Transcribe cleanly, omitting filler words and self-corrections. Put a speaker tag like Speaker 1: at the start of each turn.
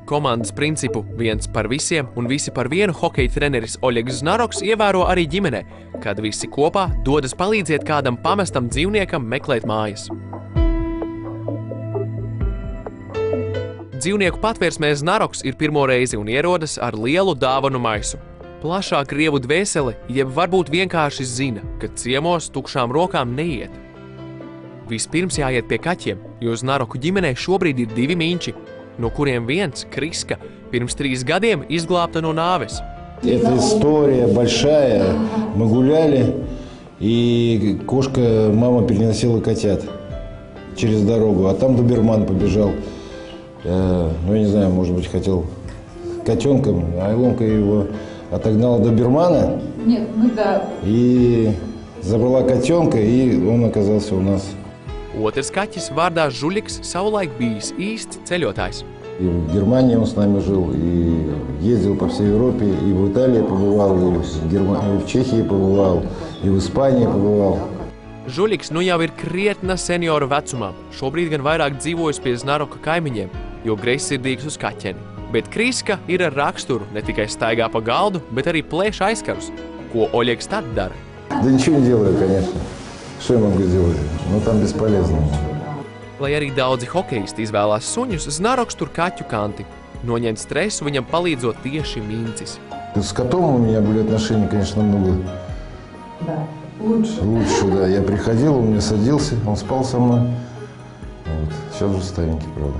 Speaker 1: Komandas principu viens par visiem un visi par vienu hokeja treneris Oļegs Znaroks ievēro arī ģimenē, kad visi kopā dodas palīdziet kādam pamestam dzīvniekam meklēt mājas. Dzīvnieku patvērsmē Znaroks ir pirmo reizi un ierodas ar lielu dāvanu maisu. Plašā krievu dvēsele, jeb varbūt vienkārši zina, ka ciemos tukšām rokām neiet. Vispirms jāiet pie kaķiem, jo Znaroku ģimenē šobrīd ir 2 miņķi, no kuriem viens, Kriska, pirms 3 gadiem изглābta no nāves.
Speaker 2: Это история большая. Мы гуляли, и кошка, мама переносила котят через дорогу, а там доберман побежал. Ну, я не знаю, может быть, хотел котенком, а Илонка его отогнала добермана.
Speaker 3: Нет, ну да.
Speaker 2: И забрала котенка, и он оказался у нас.
Speaker 1: Otrs kaķis vārdā Žuļiks savulaik bijis īsts ceļotājs.
Speaker 2: И в Германии он с нами жил, и ездил по всей Европе, и в Италии побывал, и в Чехии побывал, и в Испании побывал.
Speaker 1: Žuļiks nu jau ir krietna senioru vecumā, šobrīd gan vairāk dzīvojas pie Znaroka kaimiņiem, jo greizsirdīgs uz kaķeni. Bet Kriska ir ar raksturu, ne tikai staigā pa galdu, bet arī plēš aizkarus. Ko Oļegs tad dara?
Speaker 2: Да ничего не делаю, конечно. Что я могу сделать? Ну, там бесполезно.
Speaker 1: Lai arī daudzi hokeisti izvēlās suņus, Znaroks tur kaķu kanti. Noņemt stresu viņam palīdzot tieši Mincis.
Speaker 2: С котом у меня были отношения, конечно, намного лучше, да. Я приходил, он мне садился, он спал со мной. Вот. Сейчас уже старенький, правда.